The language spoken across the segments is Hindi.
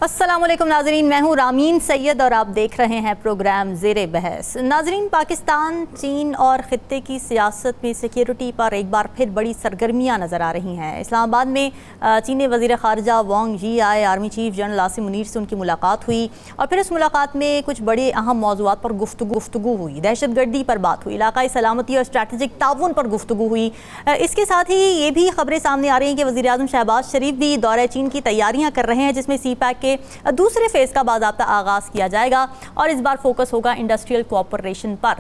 अस्सलाम वालेकुम नाजरीन, मैं हूँ रामीन सैयद और आप देख रहे हैं प्रोग्राम ज़ेरे बहस। नाजरीन, पाकिस्तान, चीन और ख़ित्ते की सियासत में सिक्योरिटी पर एक बार फिर बड़ी सरगर्मियाँ नज़र आ रही हैं। इस्लामाबाद में चीनी वज़ीर ख़ारजा वांग यी आए, army chief general Asim Munir से उनकी मुलाकात हुई और फिर उस मुलाकात में कुछ बड़े अहम मौज़ूआत पर गुफ्तगू हुई। दहशतगर्दी पर बात हुई, इलाक़ाई सलामती और स्ट्रैटेजिक ताउन पर गुफ्तगू हुई। इसके साथ ही ये भी खबरें सामने आ रही हैं कि वज़ीर आज़म शहबाज शरीफ भी दौरे चीन की तैयारियाँ कर रहे हैं, जिसमें CPEC के दूसरे फेज़ का बाज़ाब्ता आगाज़ किया जाएगा और इस बार फोकस होगा इंडस्ट्रियल कोऑपरेशन पर।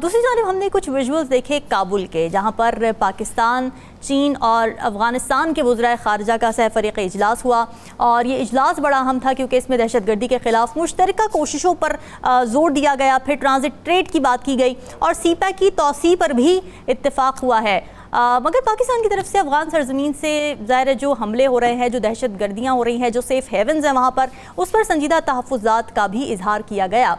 दूसरी जानिब हमने कुछ विजुअल्स देखे काबुल के, जहां पर पाकिस्तान, चीन और अफ़गानिस्तान के वज़राए ख़ारजा का सहफ़रीक़ इजलास हुआ और ये इजलास बड़ा अहम था क्योंकि इसमें दहशतगर्दी के ख़िलाफ़ मुश्तरका कोशिशों पर ज़ोर दिया गया। फिर ट्रांजिट ट्रेड की बात की गई और CPEC की तौसीह पर भी इत्तेफाक हुआ है। मगर पाकिस्तान की तरफ से अफ़गान सरजमीन से ज़ाहिर जो हमले हो रहे हैं, जो दहशत गर्दियाँ हो रही हैं, जो सेफ़ हेवन्स हैं वहाँ पर, उस पर संजीदा तहफ़्फ़ुज़ात का भी इजहार किया गया।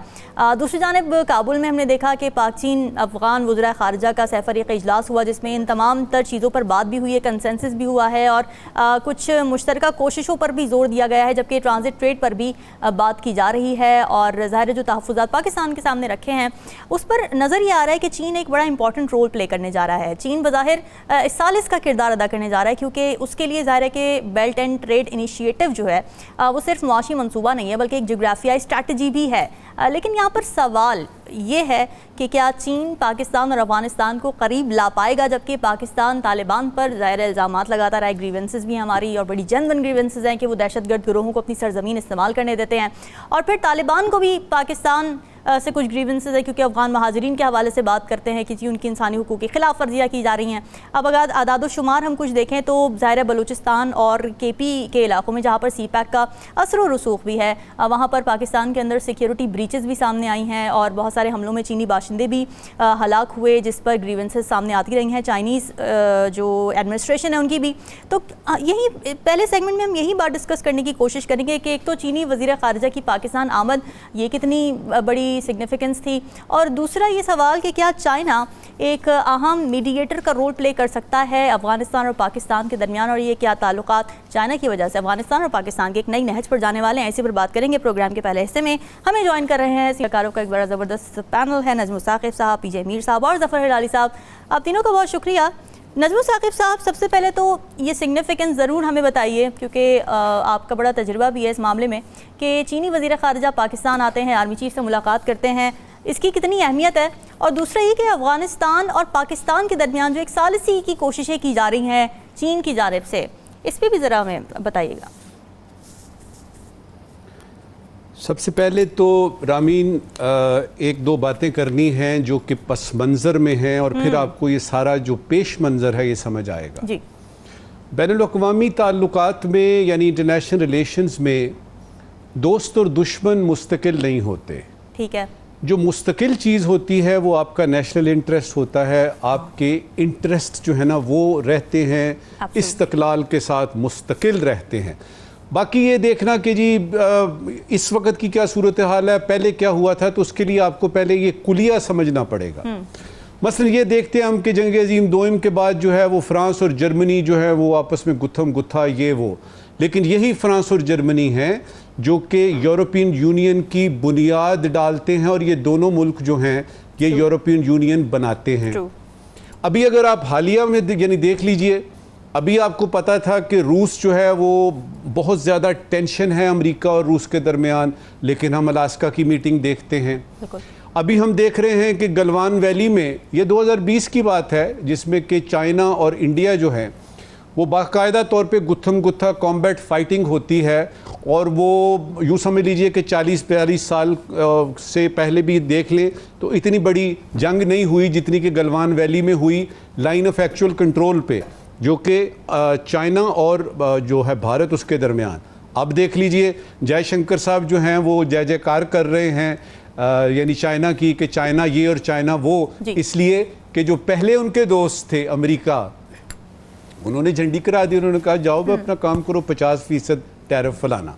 दूसरी जानिब काबुल में हमने देखा कि पाक चीन अफ़गान वज़राए ख़ारजा का सहफ़रीक़ इजलास हुआ, जिसमें इन तमाम तर चीज़ों पर बात भी हुई है, कंसेंसस भी हुआ है और कुछ मुश्तरका कोशिशों पर भी ज़ोर दिया गया है, जबकि ट्रांजिट ट्रेड पर भी बात की जा रही है। और ज़ाहिर जो तहफ़्फ़ुज़ात पाकिस्तान के सामने रखे हैं उस पर नज़र ये आ रहा है कि चीन एक बड़ा इंपॉर्टेंट रोल प्ले करने जा रहा है। चीन बज़ाहिर इस साल इसका किरदार अदा करने जा रहा है क्योंकि उसके लिए ज़ाहिर है कि बेल्ट एंड ट्रेड इनिशिएटिव जो है वो सिर्फ मुआशी मंसूबा नहीं है बल्कि एक जोग्राफियाई स्ट्रैटेजी भी है। लेकिन यहाँ पर सवाल ये है कि क्या चीन पाकिस्तान और अफ़गानिस्तान को करीब ला पाएगा, जबकि पाकिस्तान तालिबान पर ज़ाहिर इल्ज़ामात लगाता रहा है। ग्रीवेंसेस भी हमारी और बड़ी जेन्युइन ग्रीवेंसेस हैं कि वो दहशतगर्द गिरोहों को अपनी सरजमीन इस्तेमाल करने देते हैं और फिर तालिबान को भी पाकिस्तान से कुछ ग्रीवेंसेस है क्योंकि अफ़गान महाजरीन के हवाले से बात करते हैं कि जी उनकी इंसानी हुकूक की खिलाफ वर्जियाँ की जा रही हैं। अब अगर आदाद-ओ-शुमार हम कुछ देखें तो ज़ाहिर बलूचिस्तान और KP के इलाकों में जहाँ पर CPEC का असर व रसूख भी है, वहाँ पर पाकिस्तान के अंदर सिक्योरिटी ब्रीचेस भी सामने आई हैं और बहुत सारे हमलों में चीनी बाशिंदे भी हलाक हुए, जिस पर ग्रीवेंसेस सामने आती रही हैं। चाइनीज़ जो एडमिनिस्ट्रेशन है उनकी भी। तो यही पहले सेगमेंट में हम यही बात डिस्कस करने की कोशिश करेंगे कि एक तो चीनी वज़ीर ख़ारजा की पाकिस्तान आमद, ये कितनी बड़ी सिग्निफिकेंस थी, और दूसरा ये सवाल कि क्या चाइना एक अहम मीडिएटर का रोल प्ले कर सकता है अफ़गानिस्तान और पाकिस्तान के दरमियान, और ये क्या ताल्लुकात चाइना की वजह से अफ़गानिस्तान और पाकिस्तान के एक नई नहज पर जाने वाले हैं। इसी पर बात करेंगे प्रोग्राम के पहले हिस्से में। हमें ज्वाइन कर रहे हैं सियाकारों का एक बड़ा ज़बरदस्त पैनल है, नजमुल साकिब साहब, PJ मीर साहब और ज़फ़र हिलाली साहब। आप तीनों का बहुत शुक्रिया। नजमुल साकिब साहब, सबसे पहले तो ये सिग्निफिकेंस ज़रूर हमें बताइए क्योंकि आपका बड़ा तजुर्बा भी है इस मामले में कि चीनी वज़ीर ख़ारजा पाकिस्तान आते हैं, आर्मी चीफ से मुलाकात करते हैं, इसकी कितनी अहमियत है। और दूसरा ये कि अफ़गानिस्तान और पाकिस्तान के दरमियान जो एक सालिसी की कोशिशें की जा रही हैं चीन की जानिब से, इस पर भी ज़रा हमें बताइएगा। सबसे पहले तो रामीन एक दो बातें करनी हैं जो कि पस मंज़र में हैं और फिर आपको ये सारा जो पेश मंज़र है ये समझ आएगा जी। बैनुल-अक़वामी ताल्लुकात में यानी इंटरनेशनल रिलेशंस में दोस्त और दुश्मन मुस्तकिल नहीं होते। ठीक है। जो मुस्तकिल चीज़ होती है वो आपका नेशनल इंटरेस्ट होता है, आपके इंटरेस्ट जो है ना वो रहते हैं, इस्तक़लाल के साथ मुस्तकिल रहते हैं। बाकी ये देखना कि जी इस वक्त की क्या सूरत हाल है, पहले क्या हुआ था, तो उसके लिए आपको पहले ये कुलिया समझना पड़ेगा। मसलन ये देखते हैं हम कि जंग अज़ीम दोम के बाद जो है वो फ्रांस और जर्मनी जो है वो आपस में गुत्थम गुत्था ये वो, लेकिन यही फ्रांस और जर्मनी हैं जो कि यूरोपियन यूनियन की बुनियाद डालते हैं और ये दोनों मुल्क जो हैं ये यूरोपियन यूनियन बनाते हैं। अभी अगर आप हालिया में यानी देख लीजिए, अभी आपको पता था कि रूस जो है वो बहुत ज़्यादा टेंशन है अमेरिका और रूस के दरमियान, लेकिन हम अलास्का की मीटिंग देखते हैं। अभी हम देख रहे हैं कि गलवान वैली में, ये 2020 की बात है, जिसमें कि चाइना और इंडिया जो है वो बाकायदा तौर पे गुत्थम गुत्था कॉम्बैट फाइटिंग होती है, और वो यूँ समझ लीजिए कि 40-42 साल से पहले भी देख लें तो इतनी बड़ी जंग नहीं हुई जितनी कि गलवान वैली में हुई लाइन ऑफ एक्चुअल कंट्रोल पे, जो कि चाइना और जो है भारत उसके दरमियान। अब देख लीजिए जयशंकर साहब जो हैं वो जय जयकार कर रहे हैं यानी चाइना की, कि चाइना ये और चाइना वो, इसलिए कि जो पहले उनके दोस्त थे अमेरिका, उन्होंने झंडी करा दी, उन्होंने कहा जाओ भाई अपना काम करो, 50% टैरिफ फलाना।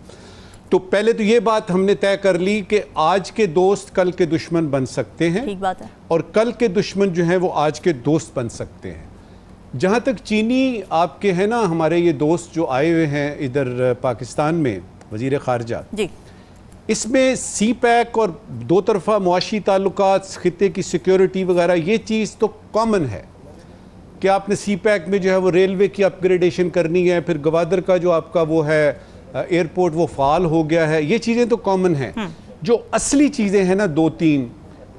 तो पहले तो ये बात हमने तय कर ली कि आज के दोस्त कल के दुश्मन बन सकते हैं, ठीक बात है, और कल के दुश्मन जो हैं वो आज के दोस्त बन सकते हैं। जहाँ तक चीनी आपके हैं ना, हमारे ये दोस्त जो आए हुए हैं इधर पाकिस्तान में, वज़ीर ख़ारजा जी, इसमें सी पैक और दो तरफा मुआशी ताल्लुकात, खित्ते की सिक्योरिटी वगैरह, ये चीज़ तो कॉमन है कि आपने सी पैक में जो है वो रेलवे की अपग्रेडेशन करनी है, फिर गवादर का जो आपका वो है एयरपोर्ट वो फ़ाल हो गया है, ये चीज़ें तो कॉमन हैं। जो असली चीज़ें हैं ना दो तीन,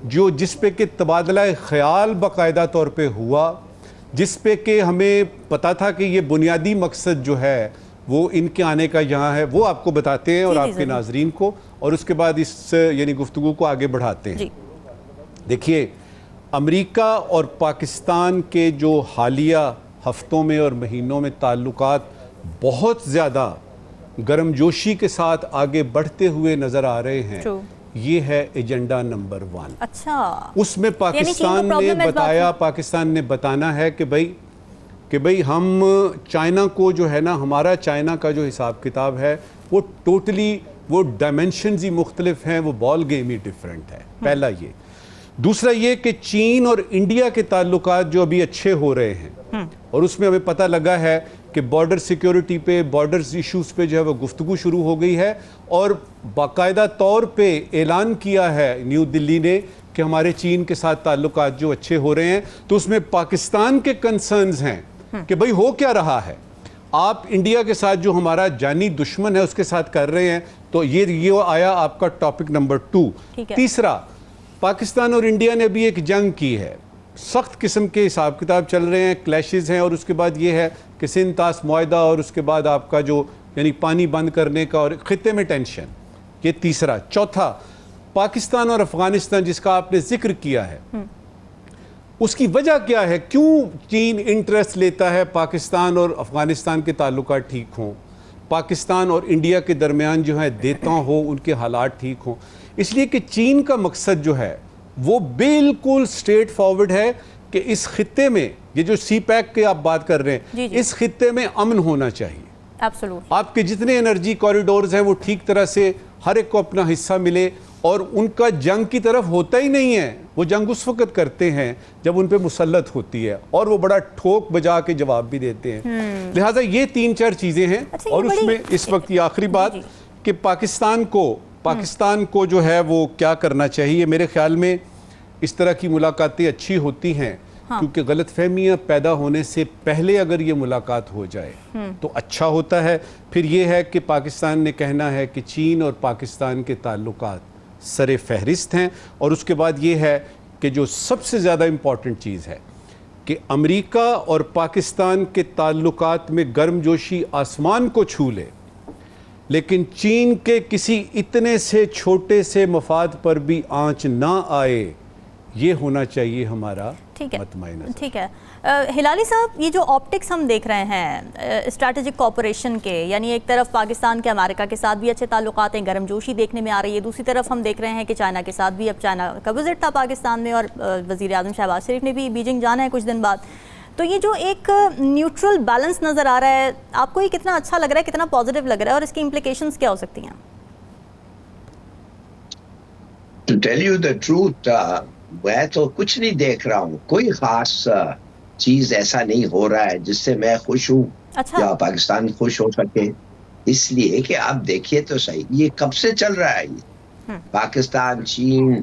जो जिस पे कि तबादला ख्याल बाकायदा तौर पे हुआ, जिस पे कि हमें पता था कि ये बुनियादी मकसद जो है वो इनके आने का यहाँ है, वो आपको बताते हैं और आपके नाजरीन को, और उसके बाद इस यानी गुफ्तगू को आगे बढ़ाते हैं। देखिए, अमेरिका और पाकिस्तान के जो हालिया हफ्तों में और महीनों में ताल्लुकात बहुत ज़्यादा गर्मजोशी के साथ आगे बढ़ते हुए नज़र आ रहे हैं। ये है एजेंडा नंबर 1। अच्छा, उसमें पाकिस्तान ने बताया, पाकिस्तान ने बताना है कि भाई हम चाइना को जो है ना, हमारा चाइना का जो हिसाब किताब है वो टोटली, वो डायमेंशंस ही मुख्तलिफ हैं, वो बॉल गेम ही डिफरेंट है। पहला ये। दूसरा ये कि चीन और इंडिया के ताल्लुकात जो अभी अच्छे हो रहे हैं, और उसमें हमें पता लगा है कि बॉर्डर सिक्योरिटी पे, बॉर्डर इश्यूज़ पे जो है वो गुफ्तगू शुरू हो गई है, और बाकायदा तौर पे ऐलान किया है न्यू दिल्ली ने कि हमारे चीन के साथ ताल्लुकात जो अच्छे हो रहे हैं। तो उसमें पाकिस्तान के कंसर्न्स हैं कि भाई हो क्या रहा है, आप इंडिया के साथ जो हमारा जानी दुश्मन है उसके साथ कर रहे हैं। तो ये आया आपका टॉपिक नंबर 2। तीसरा, पाकिस्तान और इंडिया ने अभी एक जंग की है, सख्त किस्म के हिसाब किताब चल रहे हैं, क्लैशेस हैं, और उसके बाद ये है कि सिंध तास मुआहदा, और उसके बाद आपका जो यानी पानी बंद करने का और खित्ते में टेंशन, ये तीसरा। चौथा, पाकिस्तान और अफगानिस्तान जिसका आपने जिक्र किया है, उसकी वजह क्या है, क्यों चीन इंटरेस्ट लेता है पाकिस्तान और अफगानिस्तान के ताल्लुकात ठीक हों, पाकिस्तान और इंडिया के दरमियान जो है देता हो, उनके हालात ठीक हों। इसलिए कि चीन का मकसद जो है वो बिल्कुल स्ट्रेट फॉरवर्ड है कि इस खित्ते में, ये जो सी पैक की आप बात कर रहे हैं, इस खित्ते में अमन होना चाहिए। एब्सोल्युटली। आपके जितने एनर्जी कॉरिडोर्स हैं वो ठीक तरह से हर एक को अपना हिस्सा मिले, और उनका जंग की तरफ होता ही नहीं है। वो जंग उस वक्त करते हैं जब उन पे मुसल्लत होती है, और वो बड़ा ठोक बजा के जवाब भी देते हैं। लिहाजा ये 3-4 चीज़ें हैं। अच्छा, और उसमें इस वक्त ये आखिरी बात कि पाकिस्तान को जो है वो क्या करना चाहिए। मेरे ख्याल में इस तरह की मुलाकातें अच्छी होती हैं, क्योंकि गलतफहमियां पैदा होने से पहले अगर ये मुलाकात हो जाए तो अच्छा होता है। फिर ये है कि पाकिस्तान ने कहना है कि चीन और पाकिस्तान के ताल्लुकात सरे फहरिस्त हैं, और उसके बाद ये है कि जो सबसे ज़्यादा इम्पॉर्टेंट चीज़ है कि अमेरिका और पाकिस्तान के ताल्लुकात में गर्मजोशी आसमान को छू ले, लेकिन चीन के किसी इतने से छोटे से मफाद पर भी आंच ना आए, ये होना चाहिए हमारा मतमाइना। ठीक है हिलाली साहब, ये जो ऑप्टिक्स हम देख रहे हैं स्ट्रैटेजिक कोऑपरेशन के, यानी एक तरफ पाकिस्तान के अमेरिका के साथ भी अच्छे ताल्लुकात हैं, गर्मजोशी देखने में आ रही है, दूसरी तरफ हम देख रहे हैं कि चाइना के साथ भी, अब चाइना का विजिट था पाकिस्तान में, और वज़ीर आज़म शहबाज शरीफ ने भी बीजिंग जाना है कुछ दिन बाद। तो ये जो एक न्यूट्रल बैलेंस नज़र आ रहा है, आपको ये कितना अच्छा लग रहा है, कितना पॉजिटिव लग रहा है, और इसकी इम्प्लीकेशंस क्या हो सकती हैं? To tell you the truth, मैं तो कुछ नहीं देख रहा हूँ, कोई खास चीज ऐसा नहीं हो रहा है जिससे मैं खुश हूँ। अच्छा। या पाकिस्तान खुश हो सके, इसलिए कि आप देखिए तो सही, ये कब से चल रहा है ये पाकिस्तान, चीन,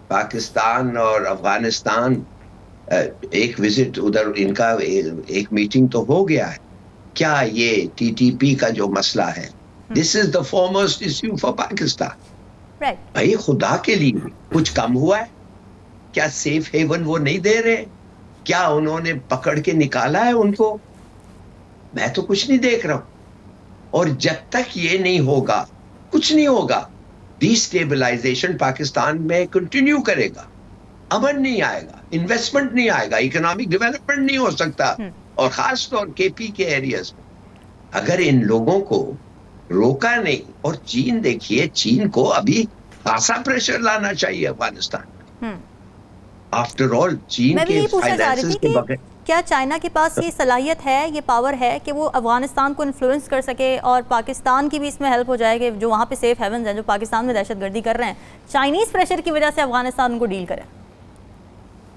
पाकिस्तान और अफगानिस्तान, एक विजिट उधर, इनका एक मीटिंग तो हो गया है। क्या ये TTP का जो मसला है, this is the foremost issue for Pakistan. भाई खुदा के लिए कुछ कम हुआ है क्या? सेफ हेवन वो नहीं दे रहे? क्या उन्होंने पकड़ के निकाला है उनको? मैं तो कुछ नहीं देख रहा हूं। और जब तक ये नहीं होगा कुछ नहीं होगा। डिस्टेबलाइजेशन पाकिस्तान में कंटिन्यू करेगा, अमन नहीं आएगा, इन्वेस्टमेंट नहीं आएगा, इकोनॉमिक डेवलपमेंट नहीं हो सकता, और खास तौर KP के एरियाज में अगर इन लोगों को रोका नहीं। और चीन देखिए, चीन को अभी खासा प्रेशर लाना चाहिए अफगानिस्तान। आफ्टर ऑल चीन के फाइनेंसेस के बगैर क्या चाइना के पास ये सलाहियत है, ये पावर है कि वो अफगानिस्तान को इन्फ्लुएंस कर सके, और पाकिस्तान की भी इसमें हेल्प हो जाए कि जो वहाँ पे सेफ हेवन्स हैं, जो पाकिस्तान में दहशतगर्दी कर रहे हैं, चाइनीज प्रेशर की वजह से अफगानिस्तान उनको डील करे?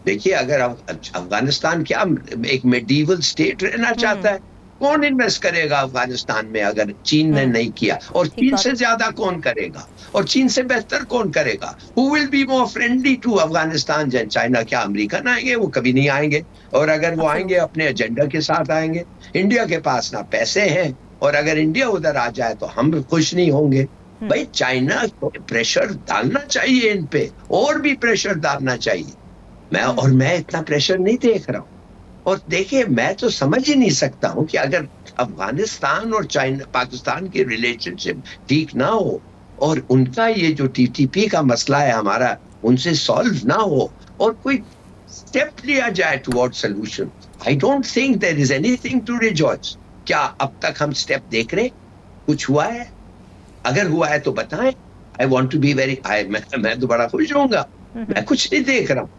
देखिए, अगर अफगानिस्तान क्या एक मेडिवल स्टेट रहना चाहता है, कौन इन्वेस्ट करेगा अफगानिस्तान में अगर चीन ने नहीं किया? और चीन से ज्यादा कौन करेगा? और चीन से बेहतर कौन करेगा? Who will be more friendly to Afghanistan than China? क्या अमेरिकन आएंगे? वो कभी नहीं आएंगे। और अगर वो आएंगे अपने एजेंडा के साथ आएंगे। इंडिया के पास ना पैसे हैं, और अगर इंडिया उधर आ जाए तो हम भी खुश नहीं होंगे। भाई चाइना को प्रेशर डालना चाहिए इन पे, और भी प्रेशर डालना चाहिए। मैं इतना प्रेशर नहीं देख रहा हूँ। और देखिए, मैं तो समझ ही नहीं सकता हूँ कि अगर अफगानिस्तान और चाइना पाकिस्तान की रिलेशनशिप ठीक ना हो, और उनका ये जो टीटीपी का मसला है हमारा, उनसे सॉल्व ना हो, और कोई स्टेप लिया जाए toward solution, I don't think there is anything to rejoice. क्या अब तक हम स्टेप देख रहे? कुछ हुआ है? अगर हुआ है तो बताएं। I want to be very, मैं तो बड़ा खुश होऊंगा। मैं कुछ नहीं देख रहा हूँ।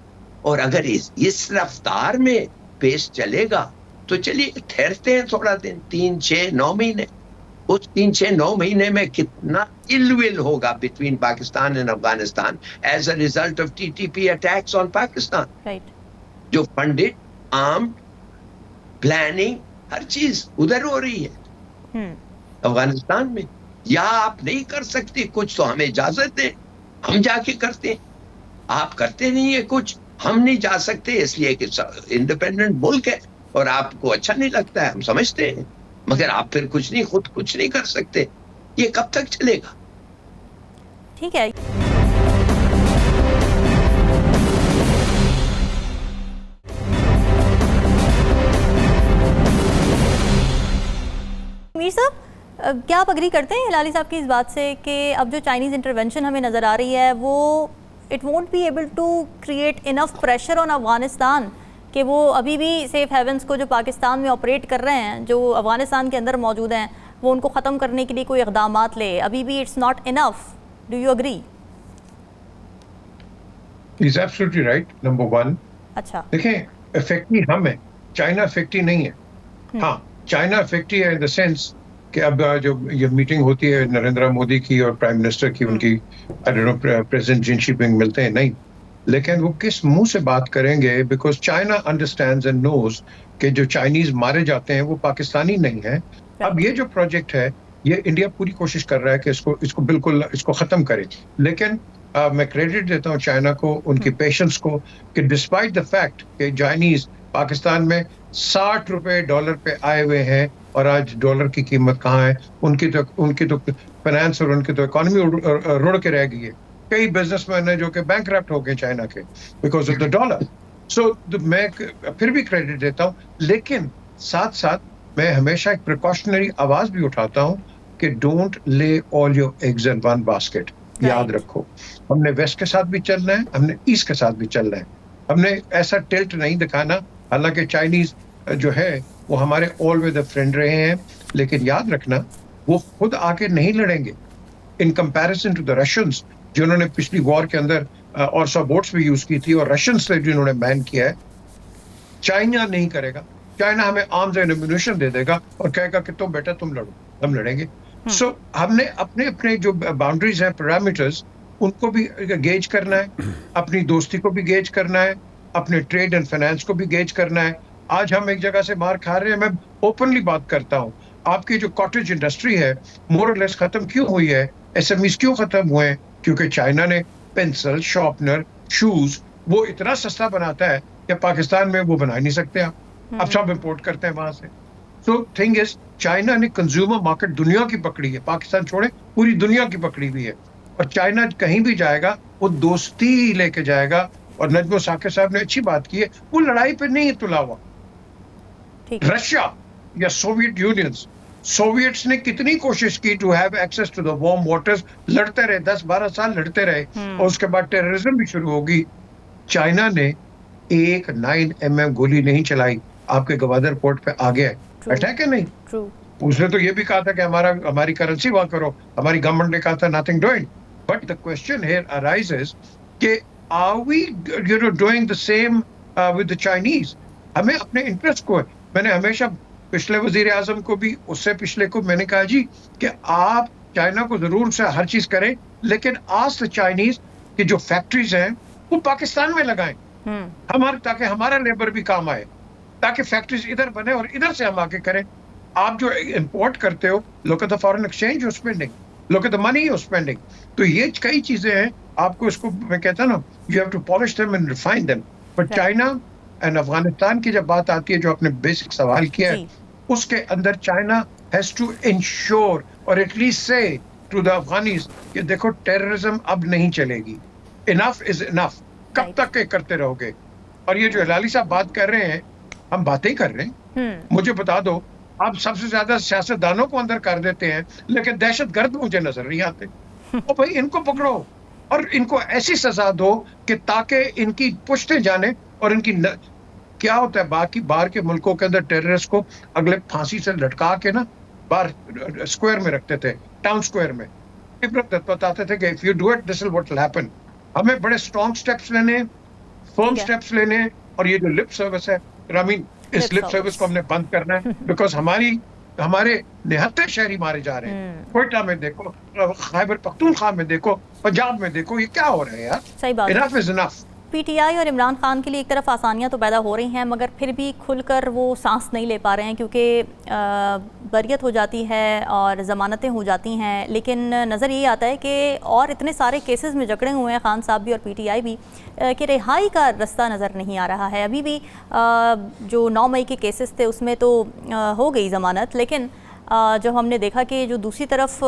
और अगर इस रफ्तार में पेश चलेगा तो चलिए ठहरते हैं थोड़ा दिन, 3, 6, 9 महीने। उस 3, 6, 9 महीने में कितना इलविल होगा between Pakistan and Afghanistan as a result of TTP attacks on Pakistan, right, जो फंडेड, आर्म्ड, प्लानिंग, हर चीज उधर हो रही है अफगानिस्तान में। या आप नहीं कर सकते कुछ तो हमें इजाजत दें, हम जाके करते हैं। आप करते नहीं है कुछ, हम नहीं जा सकते इसलिए कि इंडिपेंडेंट मुल्क है और आपको अच्छा नहीं लगता है, हम समझते हैं। मगर आप फिर खुद कुछ नहीं कर सकते। ये कब तक चलेगा? ठीक है। मीर साहब, क्या आप अग्री करते हैं हिलाली साहब की इस बात से कि अब जो चाइनीज़ इंटरवेंशन हमें नज़र आ रही है वो it won't be able to create enough pressure on Afghanistan कि वो अभी भी सेफ हेवन्स को जो पाकिस्तान में ऑपरेट कर रहे हैं, जो अफगानिस्तान के अंदर मौजूद हैं, वो उनको ख़त्म करने के लिए कोई इक़दामात ले? अभी भी it's not enough. Do you agree? Is absolutely right. Number 1, अच्छा, देखें, इफेक्टी हम है, चाइना इफेक्टी नहीं है। हाँ, चाइना इफेक्टी है इन द सेंस कि अब जो ये मीटिंग होती है नरेंद्र मोदी की और प्राइम मिनिस्टर की, उनकी I don't know president Jin Jinping मिलते हैं नहीं, लेकिन वो किस मुंह से बात करेंगे? Because China understands and knows कि जो चाइनीज मारे जाते हैं वो पाकिस्तानी नहीं है। अब ये जो प्रोजेक्ट है, ये इंडिया पूरी कोशिश कर रहा है कि इसको बिल्कुल इसको खत्म करे। लेकिन मैं क्रेडिट देता हूँ चाइना को, उनकी पेशेंस को, कि डिस्पाइट द फैक्ट कि चाइनीज पाकिस्तान में 60 रुपए डॉलर पे आए हुए हैं और आज डॉलर की कीमत कहाँ है? उनकी तो फाइनेंस और उनकी तो इकोनॉमी रुड़ के रह गई है। कई बिजनेसमैन है जो कि बैंकरप्ट हो गए चाइना के बिकॉज ऑफ द डॉलर। सो मैं फिर भी क्रेडिट देता हूँ, लेकिन साथ साथ मैं हमेशा एक प्रिकॉशनरी आवाज भी उठाता हूँ कि डोंट ले all your eggs in one basket. याद रखो, हमने वेस्ट के साथ भी चलना है, हमने ईस्ट के साथ भी चलना है। हमने ऐसा टिल्ट नहीं दिखाना। हालांकि चाइनीज जो है वो हमारे ऑलवेज द फ्रेंड रहे हैं, लेकिन याद रखना वो खुद आके नहीं लड़ेंगे in comparison to the Russians, जिन्होंने पिछली वॉर के अंदर ऑर्सा बोट्स भी यूज की थी और रशियंस से जिन्होंने बैन किया है। चाइना नहीं करेगा। चाइना हमें आर्म्स एंड एम्युनिशन दे देगा और कहेगा कि तुम बेटा तुम लड़ो, हम लड़ेंगे। सो हमने अपने अपने जो बाउंड्रीज हैं, पैरामीटर्स, उनको भी गेज करना है, अपनी दोस्ती को भी गेज करना है, अपने ट्रेड एंड फाइनेंस को भी गेज करना है। आज हम एक जगह से मार खा रहे हैं। मैं ओपनली बात करता हूँ, आपकी जो कॉटेज इंडस्ट्री है मोर और लेस खत्म क्यों हुई है? एसएमईज क्यों खत्म हुए हैं? क्योंकि चाइना ने पेंसिल, शार्पनर, शूज वो इतना सस्ता बनाता है कि पाकिस्तान में वो बना नहीं सकते आप। अब सब इंपोर्ट करते हैं वहां से। सो थिंग इज, चाइना ने कंज्यूमर मार्केट दुनिया की पकड़ी है, पाकिस्तान छोड़े पूरी दुनिया की पकड़ी हुई है। और चाइना कहीं भी जाएगा वो दोस्ती लेके जाएगा। और नजमो साकिब साहब ने अच्छी बात की है, वो लड़ाई पे नहीं तुला हुआ। रशिया या सोवियत यूनियन, सोवियट्स ने कितनी कोशिश की to have access to the warm waters, लड़ते रहे 10-12 साल लड़ते रहे, और उसके बाद टेररिज्म भी शुरू होगी। चाइना ने एक 9mm गोली नहीं चलाई, आपके गवादर पोर्ट पे आ गया अटैक है नहीं। उसने तो ये भी कहा था कि हमारी करेंसी वहां करो, हमारी गवर्नमेंट ने कहा था nothing doing. But the question here arises कि are we doing the same with the Chinese? हमें अपने इंटरेस्ट को है। मैंने हमेशा पिछले वजीर आजम को भी, उससे पिछले को मैंने कहा जी कि आप चाइना को जरूर से हर चीज करें, लेकिन आज द चाइनीज की जो फैक्ट्रीज हैं वो पाकिस्तान में लगाएं, ताकि हमारा लेबर भी काम आए, ताकि फैक्ट्रीज इधर बने और इधर से हम आके करें। आप जो इंपोर्ट करते हो, look at the foreign exchange you're spending, look at the money you're spending. तो ये कई चीजें हैं, आपको इसको मैं कहता हूं ना, you have to polish them and refine them. But China and Afghanistan की जब बात आती है, जो आपने बेसिक सवाल किया है, उसके अंदर चाइना has to ensure और at least say to the Afghanis कि देखो टेररिज्म अब नहीं चलेगी, enough is enough. कब तक ये करते रहोगे? और ये जो हिलाली साहब बात कर रहे हैं, हम बातें कर रहे हैं, मुझे बता दो, आप सबसे ज्यादा सियासतदानों को अंदर कर देते हैं, लेकिन दहशतगर्द मुझे नजर नहीं आते। और भाई इनको पकड़ो और इनको ऐसी सजा दो कि ताकि इनकी पुश्तें जाने और इनकी क्या होता है, बाकी बाहर के मुल्कों के अंदर टेररिस्ट को अगले फांसी से लटका के ना बाहर स्क्वायर में रखते थे, टाउन स्क्वायर में बताते थे कि if you do it this is what will happen. हमें बड़े स्ट्रॉन्ग स्टेप्स लेने, फर्म स्टेप्स लेने, और ये जो लिप सर्विस है रामीन, इस लिप सर्विस को हमने बंद करना है, बिकॉज हमारे निहत्थे शहरी मारे जा रहे हैं। कोयटा में देखो, खैबर पख्तूनख्वा में देखो, पंजाब में देखो, ये क्या हो रहा है यार? सही बात। Enough is enough. पीटीआई और इमरान खान के लिए एक तरफ आसानियां तो पैदा हो रही हैं, मगर फिर भी खुलकर वो सांस नहीं ले पा रहे हैं, क्योंकि बरियत हो जाती है और ज़मानतें हो जाती हैं। लेकिन नज़र ये आता है कि और इतने सारे केसेस में जकड़े हुए हैं खान साहब भी और पीटीआई भी, कि रिहाई का रास्ता नज़र नहीं आ रहा है। अभी भी जो 9 मई के केसेस थे उसमें तो हो गई ज़मानत, लेकिन जो हमने देखा कि जो दूसरी तरफ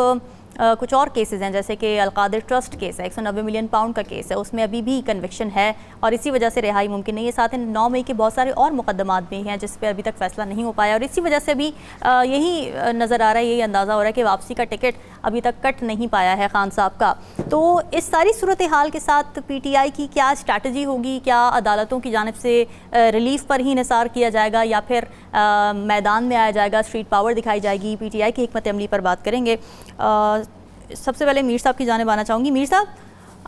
कुछ और केसेस हैं, जैसे कि अलकादिर ट्रस्ट केस है, 190 मिलियन पाउंड का केस है, उसमें अभी भी कन्विक्शन है और इसी वजह से रिहाई मुमकिन नहीं है। साथ ही 9 मई के बहुत सारे और मुकदमात भी हैं जिस पे अभी तक फैसला नहीं हो पाया, और इसी वजह से भी यही नज़र आ रहा है, यही अंदाज़ा हो रहा है कि वापसी का टिकट अभी तक कट नहीं पाया है खान साहब का। तो इस सारी सूरत हाल के साथ पीटीआई की क्या स्ट्रैटेजी होगी? क्या अदालतों की जानिब से रिलीफ पर ही निसार किया जाएगा या फिर मैदान में आया जाएगा, स्ट्रीट पावर दिखाई जाएगी? पीटीआई की हिकमत अमली पर बात करेंगे। सबसे पहले मीर साहब की जानिब आना चाहूँगी। मीर साहब,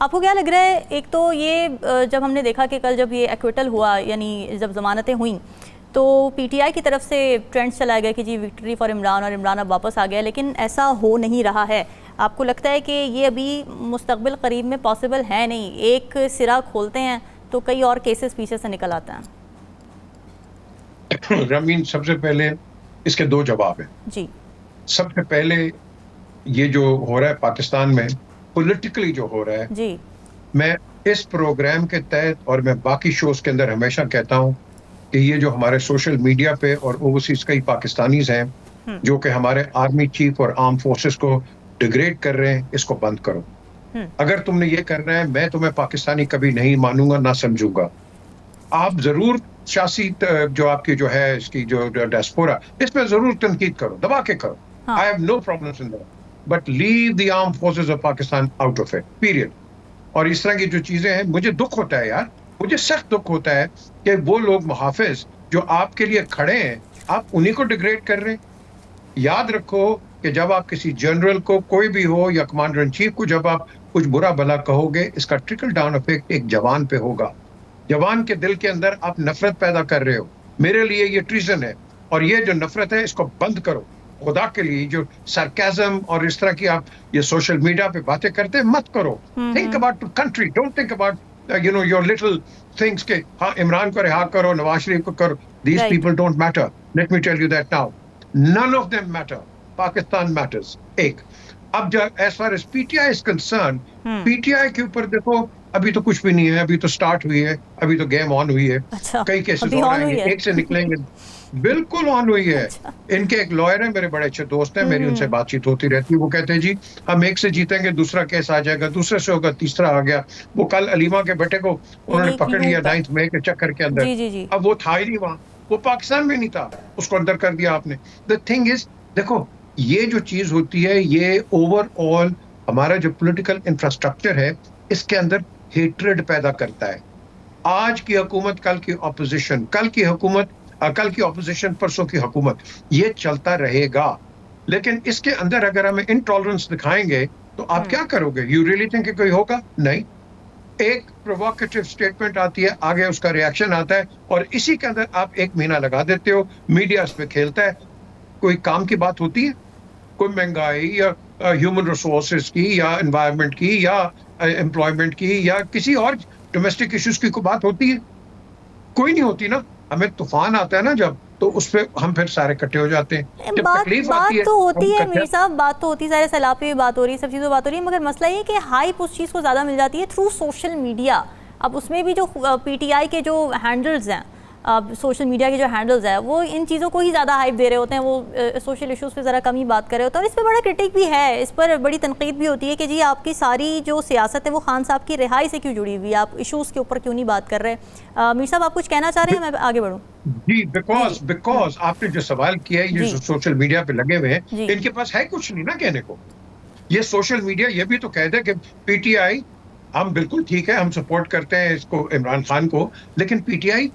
आपको क्या लग रहा है? एक तो ये जब हमने देखा कि कल जब ये एक्विटल हुआ, यानी जब ज़मानतें हुई, तो पीटीआई की तरफ से ट्रेंड चला गया कि जी विक्ट्री फॉर इमरान और इमरान अब वापस आ गया, लेकिन ऐसा हो नहीं रहा है। आपको लगता है कि ये अभी मुस्तकबिल करीब में पॉसिबल है नहीं? एक सिरा खोलते हैं तो कई और केसेस पीछे से निकल आते हैं। रमीन, सबसे पहले इसके 2 जवाब हैं जी। सबसे पहले ये जो हो रहा है पाकिस्तान में पॉलिटिकली जो हो रहा है जी, मैं इस प्रोग्राम के तहत और मैं बाकी शोज के अंदर हमेशा कहता हूं कि ये जो हमारे सोशल मीडिया पे और ओवरसीज कई पाकिस्तानीज हैं जो कि हमारे आर्मी चीफ और आर्म फोर्सेस को डिग्रेड कर रहे हैं, इसको बंद करो। अगर तुमने ये करना है, मैं तुम्हें पाकिस्तानी कभी नहीं मानूंगा, ना समझूंगा। आप जरूर सियासी जो आपकी जो है इसकी जो डायस्पोरा, इसमें जरूर तनकीद करो, दबा के करो। I have no problems in that, but leave the arm forces of Pakistan out of it, period. और इस तरह की जो चीजें हैं, मुझे दुख होता है यार, मुझे सख्त दुख होता है कि वो लोग मुहाफिज जो आपके लिए खड़े हैं, आप उन्हीं को डिग्रेड कर रहे हैं। याद रखो कि जब आप किसी जनरल को, कोई भी हो, या कमांडर इन चीफ को जब आप कुछ बुरा भला कहोगे, इसका ट्रिकल डाउन इफेक्ट एक जवान पे होगा। जवान के दिल के अंदर आप नफरत पैदा कर रहे हो। मेरे लिए ये ट्रीजन है, और ये जो नफरत है इसको बंद करो खुदा के लिए। जो सरकाज़म और इस तरह की आप ये सोशल मीडिया पे बातें करते हैं, मत करो। Think about country, don't think about your little things के हाँ इमरान को रिहा करो, नवाज शरीफ को करो। These people don't matter, let me tell you that now, none of them matter. Pakistan matters. एक, अब जब as far as PTI is concern, PTI के ऊपर देखो अभी तो कुछ भी नहीं है, अभी तो स्टार्ट हुई है, अभी तो गेम ऑन हुई है। अच्छा, कई केसेस हो रहे हैं, एक से निकलेंगे, बिल्कुल ऑन हुई है। अच्छा। इनके एक लॉयर है, मेरे बड़े अच्छे दोस्त हैं, मेरी उनसे बातचीत होती रहती है। वो कहते हैं जी हम एक से जीतेंगे, दूसरा केस आ जाएगा, दूसरे से होगा, तीसरा आ गया। वो कल अलीमा के बेटे को उन्होंने पकड़ लिया 9 मई के चक्कर के अंदर। जी, जी, जी। अब वो था ही नहीं वहां, वो पाकिस्तान में नहीं था, उसको अंदर कर दिया आपने। द थिंग इज, देखो ये जो चीज होती है, ये ओवरऑल हमारा जो पॉलिटिकल इंफ्रास्ट्रक्चर है, इसके अंदर हेट्रेड पैदा करता है। आज की हुकूमत, कल की ऑपोजिशन, कल की हुकूमत, कल की ऑपोजिशन, परसों की हुकूमत, ये चलता रहेगा। लेकिन इसके अंदर अगर हमें इनटॉलरेंस दिखाएंगे तो आप क्या करोगे? यू रियली थिंक कोई होगा? नहीं। एक प्रोवोकेटिव स्टेटमेंट आती है, आगे उसका रिएक्शन आता है, और इसी के अंदर आप 1 महीना लगा देते हो। मीडिया इस पे खेलता है। कोई काम की बात होती है? कोई महंगाई या ह्यूमन रिसोर्सेज की या एनवायरनमेंट की या एम्प्लॉयमेंट की या किसी और डोमेस्टिक इश्यूज की कोई बात होती है? कोई नहीं होती ना। हमें तूफान आता है ना जब, तो उस पर हम फिर सारे इकट्ठे हो जाते हैं। जब तकलीफ आती है तो होती है मीर साहब, बात तो होती है, सारे सलाह पे भी बात हो रही है, सब चीज़ों बात हो रही है, मगर मसला ये कि हाइप उस चीज़ को ज़्यादा मिल जाती है थ्रू सोशल मीडिया। अब उसमें भी जो पीटीआई के जो हैंडल्स हैं, सोशल मीडिया के जो हैंडल्स हैं, वो इन चीज़ों को ही ज़्यादा हाइप दे रहे होते हैं, वो सोशल इश्यूज़ पे ज़रा कम ही बात कर रहे होते हैं। और इस पर बड़ा क्रिटिक भी है, इस पर बड़ी तनकीद भी होती है कि जी आपकी सारी जो सियासत है वो खान साहब की रिहाई से क्यों जुड़ी हुई है, आप इशूज़ के ऊपर क्यों नहीं बात कर रहे। मीर साहब आप कुछ कहना चाह रहे हैं, मैं आगे बढ़ूँ? जी, बिकॉज आपने जो सवाल किया है, ये सोशल मीडिया पे लगे हुए हैं, इनके पास है कुछ नहीं ना कहने को। ये सोशल मीडिया ये भी तो कह दे कि पीटीआई, हम बिल्कुल ठीक है, हम सपोर्ट करते हैं इसको, इमरान खान को, लेकिन पीटीआई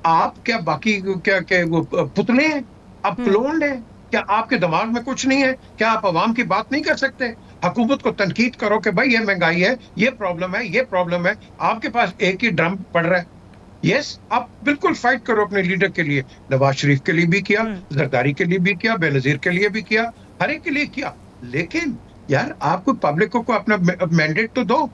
आप क्या बाकी क्या वो पुतले हैं, आप क्लोन हैं क्या? आपके दिमाग में कुछ नहीं है क्या? आप अवाम की बात नहीं कर सकते? हुकूमत को तनकीद करो कि भाई ये महंगाई है, ये प्रॉब्लम है, ये प्रॉब्लम है। आपके पास एक ही ड्रम पड़ रहा है। यस, आप बिल्कुल फाइट करो अपने लीडर के लिए। नवाज शरीफ के लिए भी किया, जरदारी के लिए भी किया, बेनजीर के लिए भी किया, हर एक के लिए किया। लेकिन यार आपको पब्लिक को अपना मैंडेट तो दो।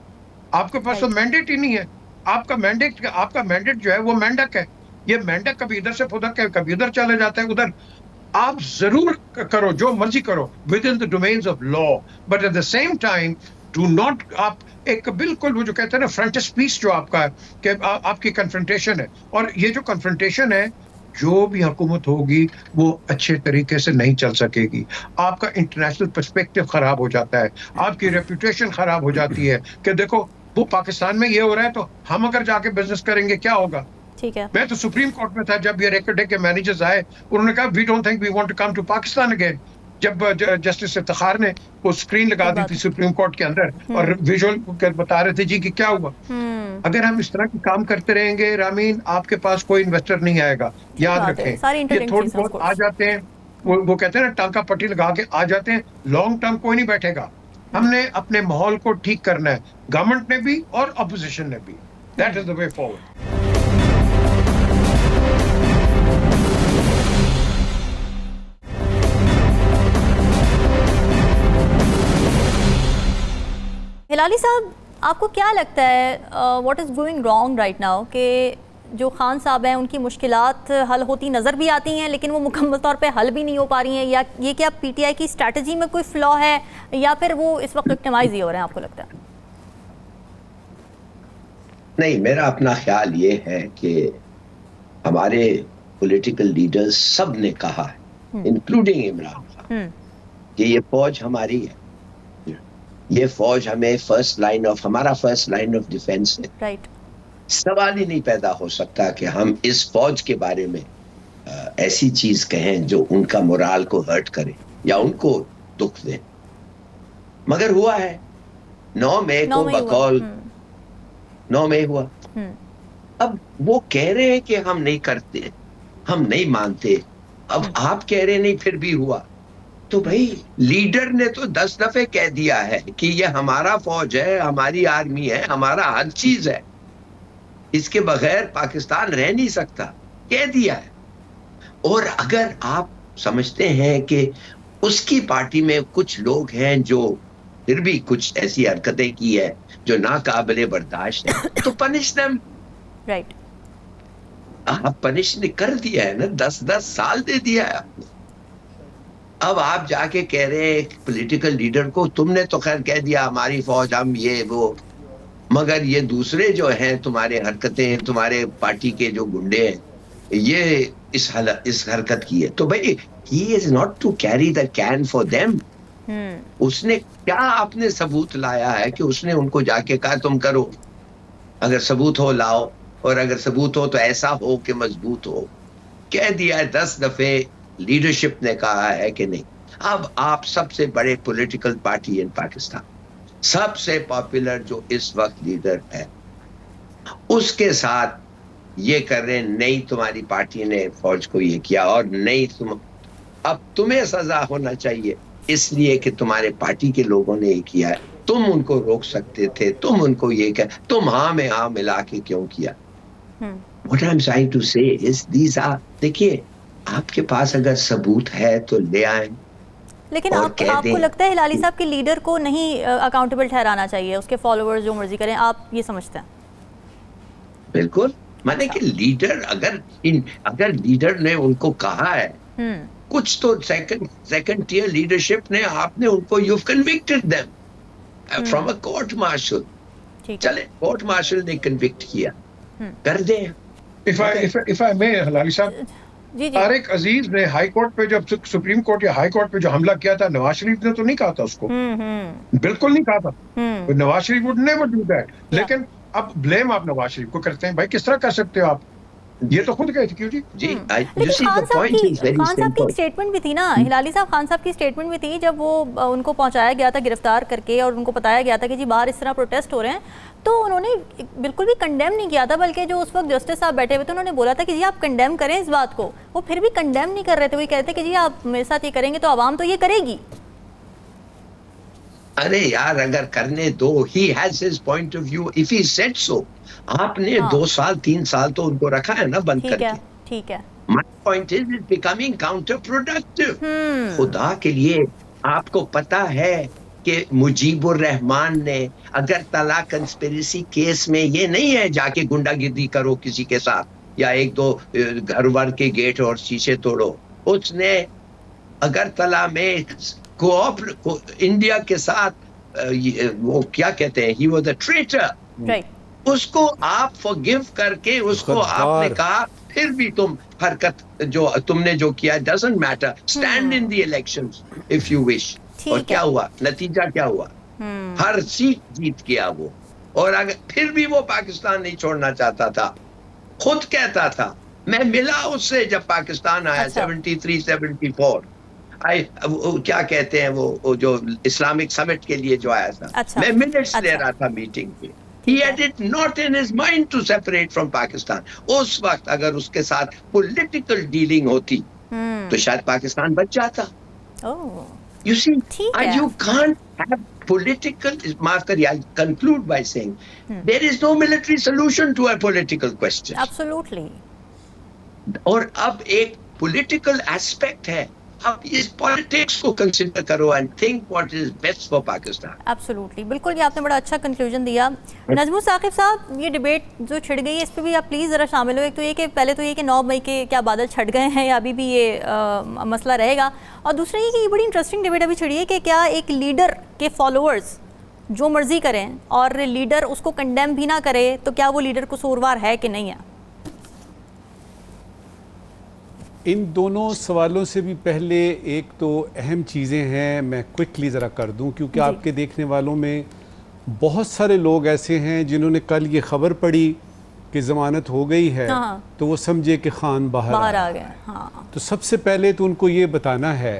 आपके पास तो मैंडेट ही नहीं है। आपका मैंडेट जो है वो मेंढक है। ये मेंढक कभी इधर से फुदक के कभी उधर चले जाता है उधर। आप जरूर करो जो मर्जी करो with in the domains of law, but at the same time do not, आप एक बिल्कुल वो जो कहते हैं ना फ्रंटिस्पीस जो आपका है कि आपकी कन्फ्रंटेशन है, और ये जो कन्फ्रंटेशन है, जो भी हुकूमत होगी वो अच्छे तरीके से नहीं चल सकेगी। आपका इंटरनेशनल पर्सपेक्टिव खराब हो जाता है, आपकी रेपुटेशन खराब हो जाती है कि देखो वो पाकिस्तान में ये हो रहा है तो हम अगर जाके बिजनेस करेंगे क्या होगा। ठीक है, मैं तो सुप्रीम कोर्ट में था जब ये रेकॉर्ड के मैनेजर्स आए, उन्होंने कहा we don't think we want to come to Pakistan again. जब जस्टिस इफ्तिखार ने वो स्क्रीन लगा दी थी सुप्रीम कोर्ट के अंदर और विजुअल बता रहे थे जी कि क्या हुआ। अगर हम इस तरह के काम करते रहेंगे रामीन, आपके पास कोई इन्वेस्टर नहीं आएगा। याद रखें, ये थोड़ी बहुत आ जाते हैं, वो कहते हैं ना टांका पट्टी लगा के आ जाते हैं, लॉन्ग टर्म कोई नहीं बैठेगा। हमने अपने माहौल को ठीक करना है, गवर्नमेंट ने भी और अपोजिशन ने भी। That is the way forward. Hilali साहब, आपको क्या लगता है what is going wrong right now कि जो खान साहब हैं उनकी मुश्किलात हल होती नज़र भी आती हैं लेकिन वो मुकम्मल तौर पे हल भी नहीं हो पा रही हैं, या ये क्या पीटीआई की स्ट्रैटेजी में कोई फ्लॉ है, या फिर वो इस वक्त विक्टिमाइज ही हो रहे हैं, आपको लगता है? नहीं, मेरा अपना ख्याल ये है कि हमारे पॉलिटिकल लीडर्स सब ने कहा है, इंक्लूडिंग इमरान खान, कि ये फौज हमारी है, ये फौज हमें हमारा फर्स्ट लाइन ऑफ डिफेंस है। राइट। सवाल ही नहीं पैदा हो सकता कि हम इस फौज के बारे में ऐसी चीज कहें जो उनका मोराल को हर्ट करे या उनको दुख दे। मगर हुआ है 9 मई को बकौल 9 मई हुआ। अब वो कह रहे हैं कि हम नहीं करते, हम नहीं मानते। अब आप कह रहे नहीं फिर भी हुआ, तो भाई लीडर ने तो 10 दफे कह दिया है कि ये हमारा फौज है, हमारी आर्मी है, हमारा हर चीज है, इसके बगैर पाकिस्तान रह नहीं सकता, कह दिया है। और अगर आप समझते हैं कि उसकी पार्टी में कुछ लोग हैं जो फिर भी कुछ ऐसी हरकतें की है जो नाकाबिले बर्दाश्त है, तो पनिश देम। राइट। आप पनिश कर दिया है ना, 10-10 साल दे दिया है आपने। अब आप जाके कह रहे हैं पॉलिटिकल लीडर को, तुमने तो खैर कह दिया हमारी फौज, हम ये वो, मगर ये दूसरे जो हैं तुम्हारे हरकतें, तुम्हारे पार्टी के जो गुंडे हैं, ये इस हरकत की है, तो भाई he is not to carry the can for them. उसने क्या आपने सबूत लाया है कि उसने उनको जाके कहा तुम करो? अगर सबूत हो लाओ, और अगर सबूत हो तो ऐसा हो कि मजबूत हो। कह दिया है 10 दफे, लीडरशिप ने कहा है कि नहीं। अब आप सबसे बड़े पॉलिटिकल पार्टी इन पाकिस्तान, सबसे पॉपुलर जो इस वक्त लीडर है, उसके साथ ये कर रहे हैं, नहीं तुम्हारी पार्टी ने फौज को ये किया, और नहीं अब तुम्हें सजा होना चाहिए इसलिए कि तुम्हारे पार्टी के लोगों ने ये किया है, तुम उनको रोक सकते थे, तुम उनको ये कह, तुम हाँ में हाँ मिला के क्यों किया? What I'm trying to say is these are, देखिए आपके पास अगर सबूत है तो ले आए। लेकिन आपको लगता है हिलाली साहब के लीडर को नहीं अकाउंटेबल ठहराना चाहिए, उसके फॉलोअर्स जो मर्जी करें, आप ये समझते हैं? बिल्कुल, माने कि लीडर अगर लीडर ने उनको कहा है कुछ तो सेकंड टियर लीडरशिप ने आपने उनको you convicted them from a court martial, चले कोर्ट मार्शल ने कन्विक्ट किया, कर दे। इफ आई मे हलाली साहब, तारिक अजीज ने हाई कोर्ट पे जब सुप्रीम कोर्ट या हाई कोर्ट पे जो हमला किया था, नवाज शरीफ ने तो नहीं कहा था उसको, बिल्कुल नहीं कहा था, Nawaz Sharif would never do that. लेकिन अब ब्लेम आप नवाज शरीफ को करते हैं, भाई किस तरह कर सकते हो आप, ये तो खुद गए थे क्यों जी? खान साहब की स्टेटमेंट भी थी ना, हिलाली साहब, खान साहब की स्टेटमेंट भी थी जब वो उनको पहुंचाया गया था गिरफ्तार करके और उनको बताया गया था कि जी बाहर इस तरह प्रोटेस्ट हो रहे हैं, तो उन्होंने बिल्कुल भी कंडेम नहीं किया था, बल्कि जो उस वक्त जस्टिस साहब बैठे हुए थे उन्होंने बोला था कि जी आप कंडेम करें इस बात को, वो फिर भी कंडेम नहीं कर रहे थे, वो कहते कि जी आप मेरे साथ ये करेंगे तो आवाम तो ये करेगी। अरे यार अगर करने दो, he has his point of view, if he said so. आपने 2 साल 3 साल तो उनको रखा है ना बंद करके, ठीक है। My point is it becoming counter productive. खुदा के लिए आपको पता है कि मुजीबुर रहमान ने अगरतला कंस्पिरेसी केस में ये नहीं है जाके गुंडागिर्दी करो किसी के साथ या 1-2 घर वर के गेट और शीशे तोड़ो, उसने अगरतला में इंडिया के साथ वो क्या कहते हैं, ही वाज अ ट्रेटर, उसको आप फॉरगिव करके उसको आपने कहा फिर भी तुम हरकत जो तुमने जो किया doesn't matter, stand in the elections if you wish. और क्या हुआ, नतीजा क्या हुआ, हर सीट जीत गया वो। और अगर फिर भी वो पाकिस्तान नहीं छोड़ना चाहता था, खुद कहता था, मैं मिला उससे जब पाकिस्तान आया 73-74, क्या कहते हैं वो जो इस्लामिक समिट के लिए जो आया था, मैं मिनट्स ले रहा था मीटिंग के। He had it not in his mind to separate from Pakistan. उस वक्त अगर उसके साथ political dealing होती तो शायद पाकिस्तान बच जाता। You see, you can't have political. Master, I'll conclude by saying there is no military solution to a political question. Absolutely. और अब एक political aspect है, अब इस पॉलिटिक्स को कंसीडर करो and think what is best for Pakistan. Absolutely, बिल्कुल, ये आपने बड़ा अच्छा कंक्लूजन दिया। नजमुल साकिब साहब, ये डिबेट जो छिड़ गई है इस पे भी आप प्लीज़ ज़रा शामिल हो। एक तो ये कि पहले तो ये कि 9 मई के क्या बादल छट गए हैं या अभी भी ये मसला रहेगा, और दूसरा ये कि ये बड़ी इंटरेस्टिंग डिबेट अभी छिड़ी है कि क्या एक लीडर के फॉलोअर्स जो मर्जी करें और लीडर उसको कंडेम भी ना करे तो क्या वो लीडर कसूरवार है कि नहीं है? इन दोनों सवालों से भी पहले एक तो अहम चीज़ें हैं, मैं क्विकली ज़रा कर दूं क्योंकि आपके देखने वालों में बहुत सारे लोग ऐसे हैं जिन्होंने कल ये खबर पढ़ी कि ज़मानत हो गई है तो वो समझे कि खान बाहर आ गए। तो सबसे पहले तो उनको ये बताना है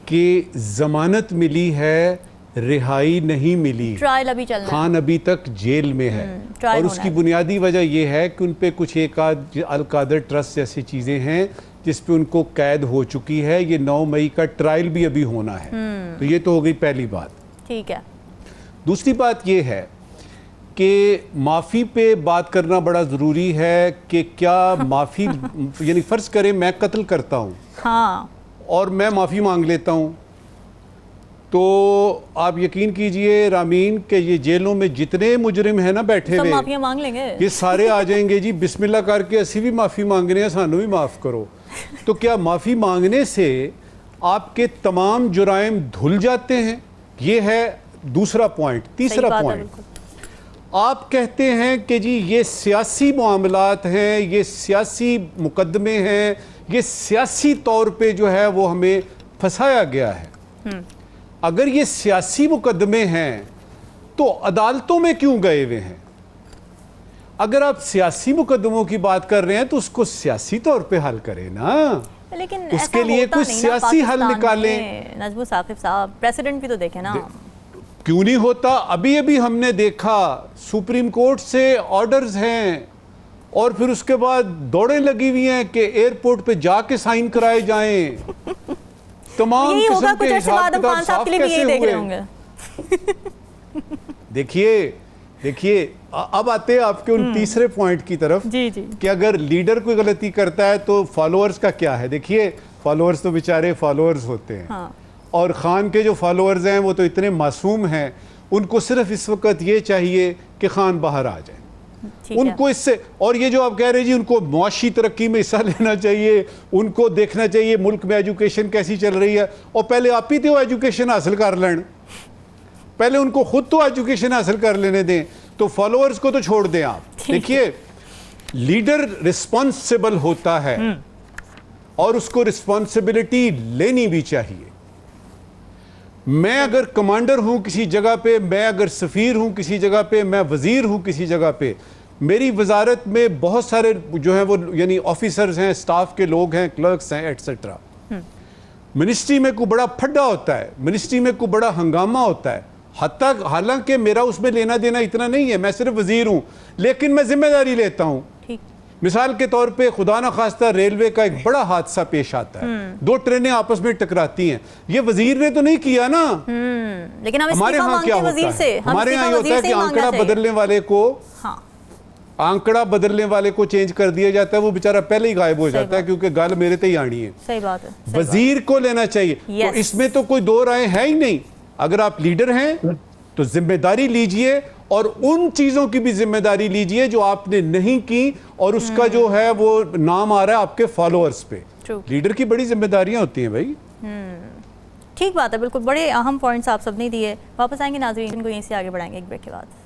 कि ज़मानत मिली है, रिहाई नहीं मिली, ट्रायल अभी चल रहा है, खान अभी तक जेल में है। और उसकी बुनियादी वजह यह है कि उन पे कुछ एक आध अल-कादर ट्रस्ट जैसी चीज़ें हैं जिस पे उनको कैद हो चुकी है। ये 9 मई का ट्रायल भी अभी होना है। तो ये तो हो गई पहली बात। ठीक है। दूसरी बात ये है कि माफ़ी पे बात करना बड़ा ज़रूरी है कि क्या माफ़ी यानी फ़र्ज़ करें मैं कत्ल करता हूँ और मैं माफ़ी मांग लेता हूँ, तो आप यकीन कीजिए रामीन कि ये जेलों में जितने मुजरिम हैं ना बैठे हुए, माफिया मांग लेंगे, ये सारे आ जाएंगे जी बिस्मिल्लाह करके असी भी माफ़ी मांगने हैं, सानू भी माफ़ करो। तो क्या माफ़ी मांगने से आपके तमाम जुराइम धुल जाते हैं? ये है दूसरा पॉइंट। तीसरा पॉइंट, आप कहते हैं कि जी ये सियासी मामलात हैं, ये सियासी मुकदमे हैं, ये सियासी तौर पे जो है वो हमें फंसाया गया है। अगर ये सियासी मुकदमे हैं तो अदालतों में क्यों गए हुए हैं? अगर आप सियासी मुकदमों की बात कर रहे हैं तो उसको सियासी तौर पे हल करें ना, लेकिन उसके लिए कोई सियासी हल निकालें। नजमुल साकिब साहब, प्रेसिडेंट भी तो देखे ना, क्यों नहीं होता? अभी अभी हमने देखा सुप्रीम कोर्ट से ऑर्डर्स हैं और फिर उसके बाद दौड़ें लगी हुई हैं कि एयरपोर्ट पे जाके साइन कराए जाएं। तमाम किस्म के हिसाब किताब साफ कैसे हुए? देखिए अब आते हैं आपके उन तीसरे पॉइंट की तरफ जी कि अगर लीडर कोई गलती करता है तो फॉलोअर्स का क्या है? देखिए फॉलोअर्स तो बेचारे फॉलोअर्स होते हैं और खान के जो फॉलोअर्स हैं वो तो इतने मासूम हैं, उनको सिर्फ इस वक्त ये चाहिए कि खान बाहर आ जाए। उनको इससे, और ये जो आप कह रहे हैं जी उनको मुआशी तरक्की में हिस्सा लेना चाहिए, उनको देखना चाहिए मुल्क में एजुकेशन कैसी चल रही है, और पहले आप ही तो एजुकेशन हासिल कर लें, पहले उनको खुद तो एजुकेशन हासिल कर लेने दें, तो फॉलोअर्स को तो छोड़ दें आप। देखिए, लीडर रिस्पॉन्सिबल होता है और उसको रिस्पॉन्सिबिलिटी लेनी भी चाहिए। मैं अगर कमांडर हूं किसी जगह पे, मैं अगर सफ़ीर हूं किसी जगह पे, मैं वज़ीर हूं किसी जगह पे, मेरी वजारत में बहुत सारे जो हैं वो यानी ऑफिसर्स हैं, स्टाफ के लोग हैं, क्लर्क्स हैं, एटसेट्रा। मिनिस्ट्री में कोई बड़ा फड्डा होता है, मिनिस्ट्री में कोई बड़ा हंगामा होता है, हालांकि मेरा उसमें लेना देना इतना नहीं है, मैं सिर्फ वजीर हूं, लेकिन मैं जिम्मेदारी लेता हूं। मिसाल के तौर पे खुदा ना खास्ता रेलवे का एक बड़ा हादसा पेश आता है, 2 ट्रेनें आपस में टकराती हैं, ये वजीर ने तो नहीं किया ना। लेकिन हमारे यहाँ क्या होता है, हमारे यहाँ होता है कि आंकड़ा बदलने वाले को, आंकड़ा बदलने वाले को चेंज कर दिया जाता है, वो बेचारा पहले ही गायब हो जाता है, क्योंकि गल मेरे ते ही आनी है। सही बात है, वजीर को लेना चाहिए। तो इसमें तो कोई दो राय है ही नहीं। अगर आप लीडर हैं तो जिम्मेदारी लीजिए, और उन चीजों की भी जिम्मेदारी लीजिए जो आपने नहीं की और उसका जो है वो नाम आ रहा है आपके फॉलोअर्स पे। लीडर की बड़ी जिम्मेदारियां होती हैं भाई। ठीक बात है, बिल्कुल बड़े अहम पॉइंट्स आप सबने दिए। वापस आएंगे नाज़रीन को, यहीं से आगे बढ़ाएंगे एक ब्रेक के बाद।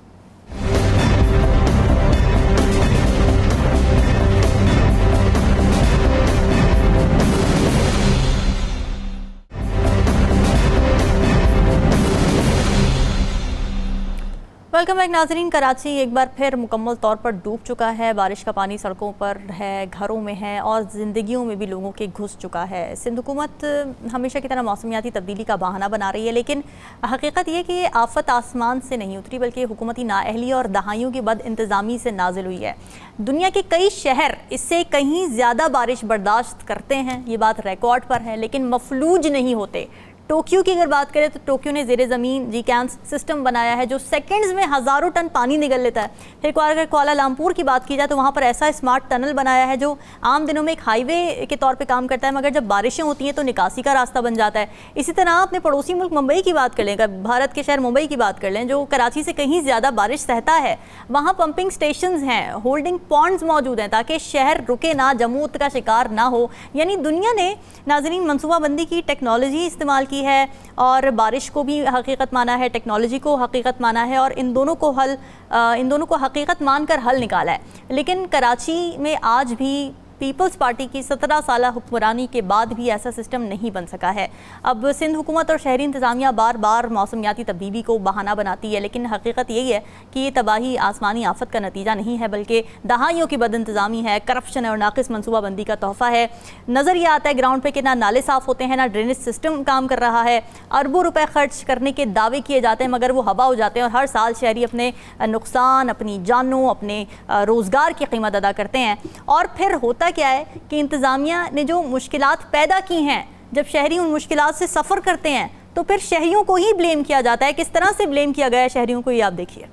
वेलकम बैक नाजरीन। कराची एक बार फिर मुकम्मल तौर पर डूब चुका है, बारिश का पानी सड़कों पर है, घरों में है और ज़िंदगियों में भी लोगों के घुस चुका है। सिंध हुकूमत हमेशा की तरह मौसमियाती तब्दीली का बहाना बना रही है, लेकिन हकीकत ये कि ये आफत आसमान से नहीं उतरी, बल्कि हुकूमती नाअहली और दहाइयों की बद इंतज़ामी से नाजिल हुई है। दुनिया के कई शहर इससे कहीं ज़्यादा बारिश बर्दाश्त करते हैं, ये बात रिकॉर्ड पर है, लेकिन मफलूज नहीं होते। टोक्यो की अगर बात करें तो टोक्यो ने ज़ेरे ज़मीन जीकैंस सिस्टम बनाया है जो सेकंड्स में हज़ारों टन पानी निगल लेता है। फिर अगर कुआलालंपुर की बात की जाए तो वहाँ पर ऐसा स्मार्ट टनल बनाया है जो आम दिनों में एक हाईवे के तौर पे काम करता है, मगर जब बारिशें होती हैं तो निकासी का रास्ता बन जाता है। इसी तरह अपने पड़ोसी मुल्क मुंबई की बात कर लें, भारत के शहर मुंबई की बात कर लें जो कराची से कहीं ज़्यादा बारिश सहता है, वहाँ पंपिंग स्टेशन हैं, होल्डिंग पॉन्ड्स मौजूद हैं ताकि शहर रुके ना, जमूत का शिकार ना हो। यानी दुनिया ने नाज़रीन मनसूबाबंदी की टेक्नोलॉजी इस्तेमाल की है और बारिश को भी हकीकत माना है, टेक्नोलॉजी को हकीकत माना है और इन दोनों को हकीकत मानकर हल निकाला है। लेकिन कराची में आज भी पीपल्स पार्टी की 17 साल हुक्मरानी के बाद भी ऐसा सिस्टम नहीं बन सका है। अब सिंध हुकूमत और शहरी इंतज़ामिया बार बार मौसमियाती तब्दीली को बहाना बनाती है, लेकिन हकीकत यही है कि ये तबाही आसमानी आफत का नतीजा नहीं है, बल्कि दहाइयों की बद इंतज़ामी है, करप्शन और नाकिस मनसूबाबंदी का तोहफ़ा है। नज़र ये आता है ग्राउंड पे कि ना नाले साफ़ होते हैं, ना ड्रेनेज सिस्टम काम कर रहा है। अरबों रुपए खर्च करने के दावे किए जाते हैं मगर वो हवा हो जाते हैं और हर साल शहरी अपने नुकसान, अपनी जानों, अपने रोज़गार की कीमत अदा करते हैं। और फिर होता क्या है कि इंतजामिया ने जो मुश्किलात पैदा की हैं, जब शहरी उन मुश्किलात से सफ़र करते हैं तो फिर शहरियों को ही ब्लेम किया जाता है। किस तरह से ब्लेम किया गया है शहरियों को, ये आप देखिए।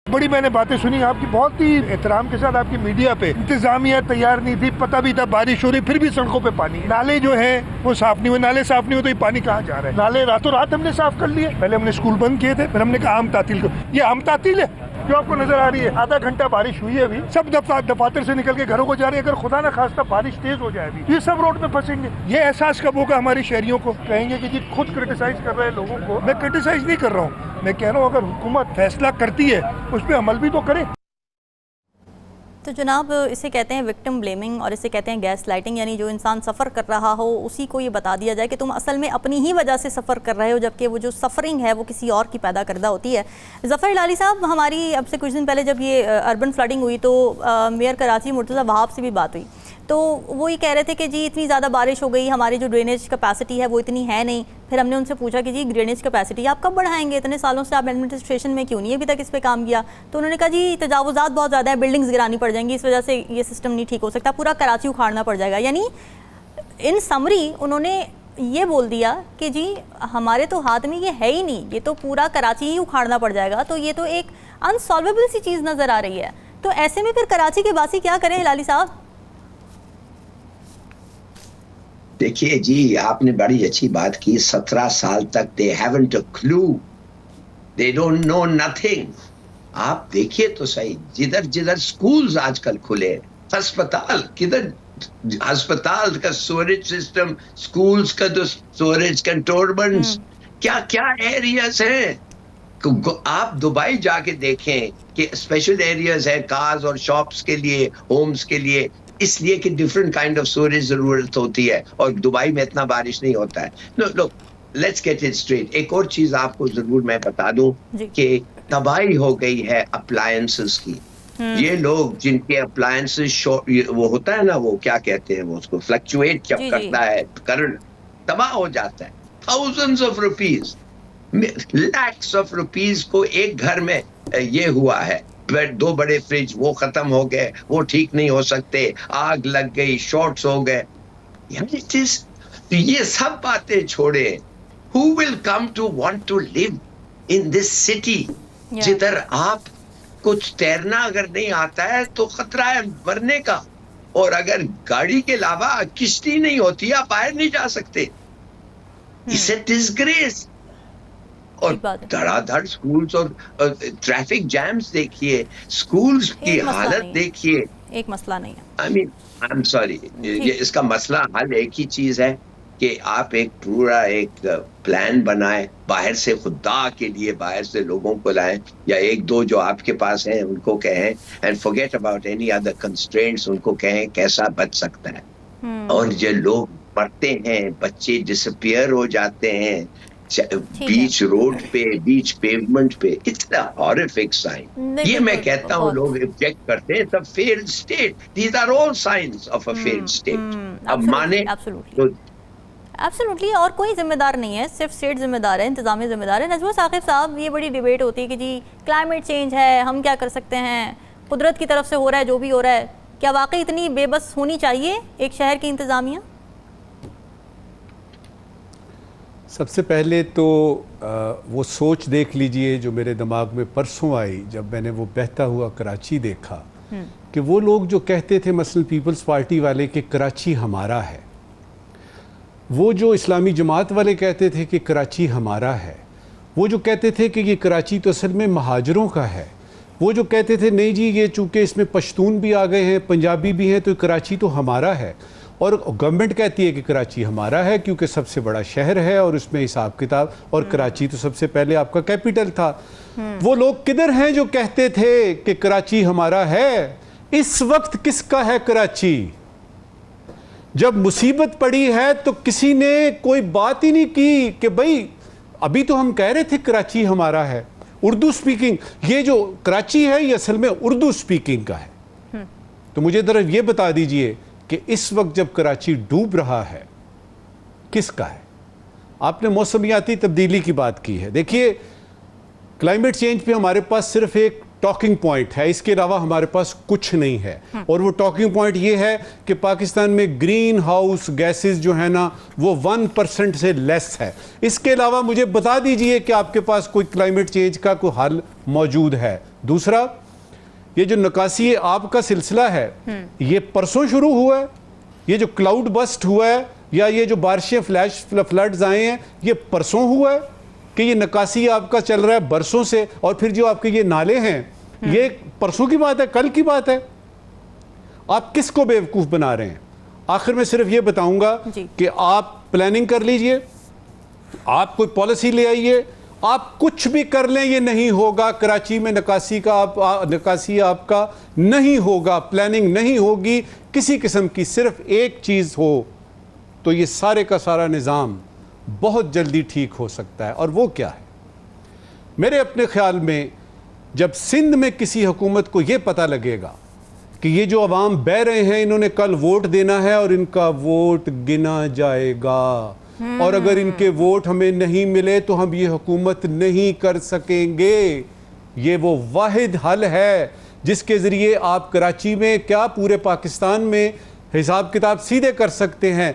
बड़ी मैंने बातें सुनी आपकी, बहुत ही एहतराम के साथ आपकी मीडिया पे। इंतजामिया तैयार नहीं थी, पता भी था बारिश हो रही, फिर भी सड़कों पे पानी। नाले जो है वो साफ नहीं हुए, नाले साफ नहीं हुए तो ये पानी कहाँ जा रहा है? नाले रातों रात हमने साफ कर लिए। पहले हमने स्कूल बंद किए थे, फिर हमने कहा आम तातील को। ये आम तातील है जो आपको नजर आ रही है। आधा घंटा बारिश हुई है, अभी सब दफातर से निकल के घरों को जा रही है। अगर खुदा ना खास्ता बारिश तेज हो जाए अभी, ये सब रोड पे फंसेंगे। ये एहसास कब होगा हमारी शहरियों को? कहेंगे कि जी खुद क्रिटिसाइज कर रहे हैं लोगों को। मैं क्रिटिसाइज नहीं कर रहा हूँ, मैं कह रहा हूँ अगर हुकूमत फैसला करती है उस पर अमल भी तो करे। तो जनाब, इसे कहते हैं विक्टिम ब्लेमिंग और इसे कहते हैं गैस लाइटिंग, यानी जो इंसान सफ़र कर रहा हो उसी को ये बता दिया जाए कि तुम असल में अपनी ही वजह से सफ़र कर रहे हो, जबकि वो जो सफ़रिंग है वो किसी और की पैदा करदा होती है। ज़फ़र इलाली साहब, हमारी अब से कुछ दिन पहले जब ये अर्बन फ्लडिंग हुई तो मेयर कराची मुर्तज़ा वहाब से भी बात हुई, तो वो ये कह रहे थे कि जी इतनी ज़्यादा बारिश हो गई, हमारी जो ड्रेनेज कैपेसिटी है वो इतनी है नहीं। फिर हमने उनसे पूछा कि जी ड्रेनेज कैपेसिटी आप कब बढ़ाएंगे, इतने सालों से आप एडमिनिस्ट्रेशन में क्यों नहीं अभी तक इस पर काम किया? तो उन्होंने कहा जी तजावुज़ात बहुत ज़्यादा है, बिल्डिंग्स गिरानी पड़ जाएंगी, इस वजह से ये सिस्टम नहीं ठीक हो सकता, पूरा कराची उखाड़ना पड़ जाएगा। यानी इन समरी उन्होंने ये बोल दिया कि जी हमारे तो हाथ में ये है ही नहीं, ये तो पूरा कराची ही उखाड़ना पड़ जाएगा। तो ये तो एक अनसॉल्वेबल सी चीज़ नज़र आ रही है। तो ऐसे में फिर कराची के वासी क्या करें हिलाली साहब? देखिए जी, आपने बड़ी अच्छी बात की। 17 साल तक they haven't a clue, they don't know nothing. आप देखिए तो सही, जिधर जिधर स्कूल्स आजकल खुले, अस्पताल किधर, अस्पताल का स्टोरेज सिस्टम, स्कूल्स का जो स्टोरेज कंटोनमेंट्स, क्या क्या एरियाज हैं। आप दुबई जाके देखें कि स्पेशल एरियाज है कार्स और शॉप्स के लिए, होम्स के लिए, इसलिए कि डिफरेंट काइंड ऑफ स्टोरेज जरूरत होती है, और दुबई में इतना बारिश नहीं होता है। लो लेट्स गेट इट स्ट्रेट। एक और चीज आपको जरूर मैं बता दूं कि तबाही हो गई है अप्लायंसेस की। ये लोग जिनके अप्लायंसेस वो होता है ना, वो क्या कहते हैं, वो उसको फ्लक्चुएट जब करता है करंट, तबाह हो जाता है। Thousands of rupees, lakhs of rupees को एक घर में ये हुआ है। 2 बड़े फ्रिज वो खत्म हो गए, वो ठीक नहीं हो सकते, आग लग गई, शॉर्ट्स हो गए। ये सब बातें छोड़े, who will come to want to live in this city जिधर आप कुछ तैरना अगर नहीं आता है तो खतरा है मरने का, और अगर गाड़ी के अलावा किश्ती नहीं होती आप बाहर नहीं जा सकते। It's a disgrace. और धड़ाधड़ स्कूल्स और ट्रैफिक जैम्स देखिए, स्कूल्स की हालत देखिए। एक मसला नहीं है। आई एम सॉरी, इसका मसला हल एक ही चीज है कि आप एक पूरा एक प्लान बनाएं, बाहर से खुदा के लिए बाहर से लोगों को लाएं, या 1-2 जो आपके पास हैं उनको कहें, and forget about any other constraints, उनको कहें कैसा बच सकता है। और जो लोग मरते हैं, बच्चे डिसअपीयर हो जाते हैं बीच रोड पे, बीच पेवमेंट पे, इट्स अ हॉरिफिक साइन। ये मैं कहता हूँ, लोग ऑब्जेक्ट करते हैं, तब failed state, these are all signs of a failed state. अब माने तो एब्सोल्युटली, और कोई जिम्मेदार नहीं है, सिर्फ स्टेट जिम्मेदार है, इंतजामी जिम्मेदार है। नजमा साकिब साहब, ये बड़ी डिबेट होती है कि जी क्लाइमेट चेंज है, हम क्या कर सकते हैं, कुदरत की तरफ से हो रहा है जो भी हो रहा है। क्या वाकई इतनी बेबस होनी चाहिए एक शहर की इंतजामिया? सबसे पहले तो वो सोच देख लीजिए जो मेरे दिमाग में परसों आई जब मैंने वो बहता हुआ कराची देखा, कि वो लोग जो कहते थे मसलन पीपल्स पार्टी वाले कि कराची हमारा है, वो जो इस्लामी जमात वाले कहते थे कि कराची हमारा है, वो जो कहते थे कि ये कराची तो असल में महाजरों का है, वो जो कहते थे नहीं जी ये चूँकि इसमें पश्तून भी आ गए हैं, पंजाबी भी हैं, तो कराची तो हमारा है। और गवर्नमेंट कहती है कि कराची हमारा है क्योंकि सबसे बड़ा शहर है और उसमें हिसाब किताब, और कराची तो सबसे पहले आपका कैपिटल था। वो लोग किधर हैं जो कहते थे कि कराची हमारा है? इस वक्त किसका है कराची? जब मुसीबत पड़ी है तो किसी ने कोई बात ही नहीं की कि भाई अभी तो हम कह रहे थे कराची हमारा है। उर्दू स्पीकिंग, ये जो कराची है ये असल में उर्दू स्पीकिंग का है। तो मुझे जरा ये बता दीजिए कि इस वक्त जब कराची डूब रहा है किसका है? आपने मौसमियाती तब्दीली की बात की है। देखिए क्लाइमेट चेंज पे हमारे पास सिर्फ एक टॉकिंग पॉइंट है, इसके अलावा हमारे पास कुछ नहीं है। और वो टॉकिंग पॉइंट ये है कि पाकिस्तान में ग्रीन हाउस गैसेस जो है ना वो 1% से लेस है। इसके अलावा मुझे बता दीजिए कि आपके पास कोई क्लाइमेट चेंज का कोई हल मौजूद है। दूसरा, ये जो नकासी आपका सिलसिला है ये परसों शुरू हुआ है। ये जो क्लाउड बस्ट हुआ है या ये जो बारिशें फ्लैश फ्लड्स आए हैं ये परसों हुआ है कि ये नकासी आपका चल रहा है बरसों से। और फिर जो आपके ये नाले हैं ये परसों की बात है, कल की बात है। आप किसको बेवकूफ़ बना रहे हैं? आखिर में सिर्फ ये बताऊंगा कि आप प्लानिंग कर लीजिए, आप कोई पॉलिसी ले आइए, आप कुछ भी कर लें ये नहीं होगा। कराची में नकासी आपका नहीं होगा, प्लानिंग नहीं होगी किसी किस्म की। सिर्फ एक चीज़ हो तो ये सारे का सारा निज़ाम बहुत जल्दी ठीक हो सकता है। और वो क्या है? मेरे अपने ख्याल में जब सिंध में किसी हुकूमत को ये पता लगेगा कि ये जो अवाम बह रहे हैं इन्होंने कल वोट देना है और इनका वोट गिना जाएगा, और अगर इनके वोट हमें नहीं मिले तो हम ये हुकूमत नहीं कर सकेंगे। ये वो वाहिद हल है जिसके ज़रिए आप कराची में क्या पूरे पाकिस्तान में हिसाब किताब सीधे कर सकते हैं।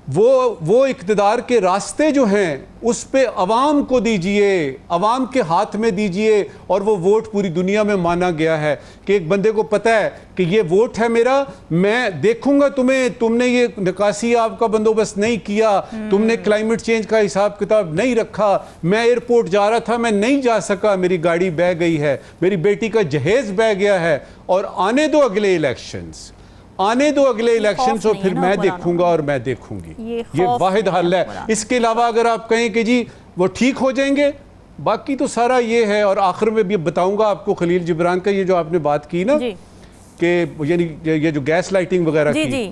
वो इक़्तिदार के रास्ते जो हैं उस पे अवाम को दीजिए, अवाम के हाथ में दीजिए। और वो वोट पूरी दुनिया में माना गया है कि एक बंदे को पता है कि ये वोट है मेरा, मैं देखूंगा तुम्हें, तुमने ये निकासी आपका बंदोबस्त नहीं किया, तुमने क्लाइमेट चेंज का हिसाब किताब नहीं रखा, मैं एयरपोर्ट जा रहा था, मैं नहीं जा सका, मेरी गाड़ी बह गई है, मेरी बेटी का जहेज बह गया है, और आने दो अगले इलेक्शंस, आने दो अगले इलेक्शंस, और फिर मैं देखूंगा और मैं देखूंगी। ये वाहिद हल है। इसके अलावा अगर आप कहें कि जी वो ठीक हो जाएंगे, बाकी तो सारा ये है। और आखिर में भी बताऊंगा आपको खलील जिब्रान का ये जो आपने बात की ना कि यानी ये जो गैस लाइटिंग वगैरह की,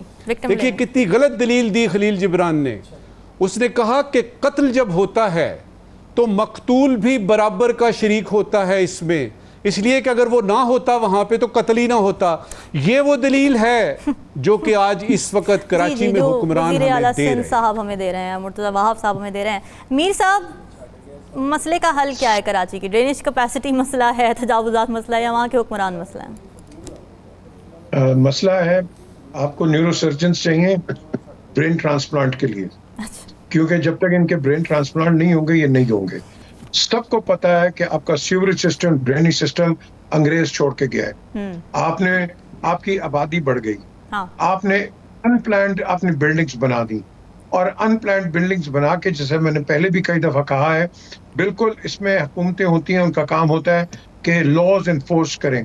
देखिए कितनी गलत दलील दी खलील जिब्रान ने। उसने कहा कि कत्ल जब होता है तो मकतूल भी बराबर का शरीक होता है इसमें, इसलिए कि अगर वो ना होता वहां पे तो कत्ल ही ना होता। ये वो दलील है जो कि आज इस वक्त कराची में हुक्मरान हमें दे रहे हैं, साहब हमें दे रहे हैं, मुर्तज़ा वहाब साहब हमें दे रहे हैं। मीर साहब, मसले का हल क्या है? कराची की ड्रेनेज कैपेसिटी मसला है, तजावुज़ात मसला है, या वहाँ के हुक्मरान मसला है? मसला है आपको न्यूरोसर्जन्स चाहिए ब्रेन ट्रांसप्लांट के लिए, क्योंकि जब तक इनके ब्रेन ट्रांसप्लांट नहीं होंगे ये नहीं होंगे। सबको पता है कि आपका सीवरेज सिस्टम, ड्रेनेज सिस्टम अंग्रेज छोड़ के गया है। आपने, आपकी आबादी बढ़ गई, आपने अनप्लान्ड आपने बिल्डिंग्स बना दी, और अनप्लान्ड बिल्डिंग्स बना के, जैसे मैंने पहले भी कई दफा कहा है, बिल्कुल इसमें हुकूमतें होती हैं, उनका काम होता है कि लॉज इन्फोर्स करें।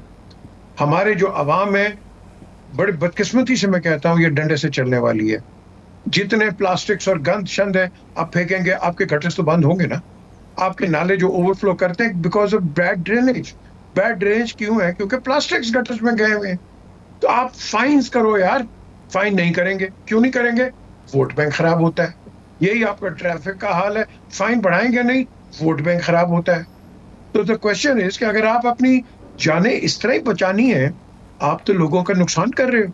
हमारे जो अवाम है, बड़ी बदकिस्मती से मैं कहता हूँ, ये डंडे से चलने वाली है। जितने प्लास्टिक्स और गंद शंद है आप फेंकेंगे, आपके गटर्स तो बंद होंगे ना। आपके नाले जो ओवरफ्लो करते हैं because of bad drainage. Bad drainage क्यों है? क्योंकि प्लास्टिक्स गटर्स में गए हुए हैं। तो आप फाइन्स करो यार, फाइन नहीं करेंगे। क्यों नहीं करेंगे? वोट बैंक खराब होता है। यही आपका ट्रैफिक का हाल है, फाइन बढ़ाएंगे नहीं, वोट बैंक खराब होता है। तो द क्वेश्चन इज कि अगर आप अपनी जाने इस तरह ही बचानी है, आप तो लोगों का नुकसान कर रहे हो।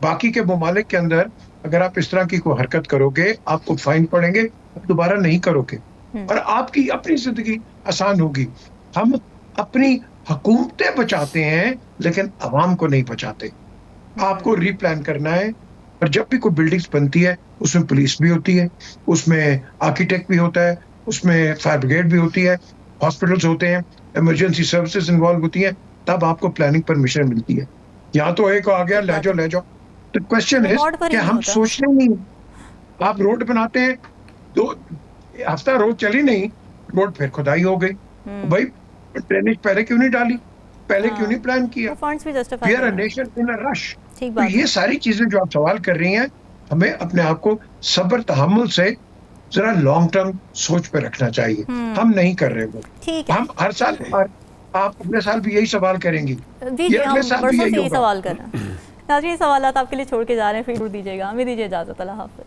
बाकी के ममालिक के अंदर अगर आप इस तरह की कोई हरकत करोगे, आपको फाइन पड़ेंगे, आप दोबारा नहीं करोगे, और आपकी अपनी जिंदगी आसान होगी। हम अपनी हुकूमतें बचाते हैं लेकिन अवाम को नहीं बचाते। आपको रीप्लान करना है। और जब भी कोई बिल्डिंग्स बनती है उसमें पुलिस भी होती है, उसमें आर्किटेक्ट भी होता है, उसमें फायर ब्रिगेड भी होती है, हॉस्पिटल्स होते हैं, इमरजेंसी सर्विसेज इन्वॉल्व होती है, तब आपको प्लानिंग परमिशन मिलती है। यहाँ तो एक आ गया, ले जाओ। तो क्वेश्चन है कि हम सोचते नहीं। आप रोड बनाते हैं, तो हफ्ता रोड चली नहीं, रोड फिर खुदाई हो गई। भाई ड्रेनेज पहले क्यों नहीं डाली, पहले क्यों नहीं प्लान किया? We are a nation in a rush. तो ये सारी चीजें जो आप सवाल कर रही हैं, हमें अपने आप को सब्र तहम्मुल से जरा लॉन्ग टर्म सोच पे रखना चाहिए। हम नहीं कर रहे वो। हम हर साल, आप अगले साल भी यही सवाल करेंगी, ये अगले साल भी यही सवाल कर रहे हैं। नाज़रीन, सवालात आपके लिए छोड़ के जा रहे हैं, फिर दीजिएगा। हमें दीजिए इजाजत। अल्लाह हाफ़िज़।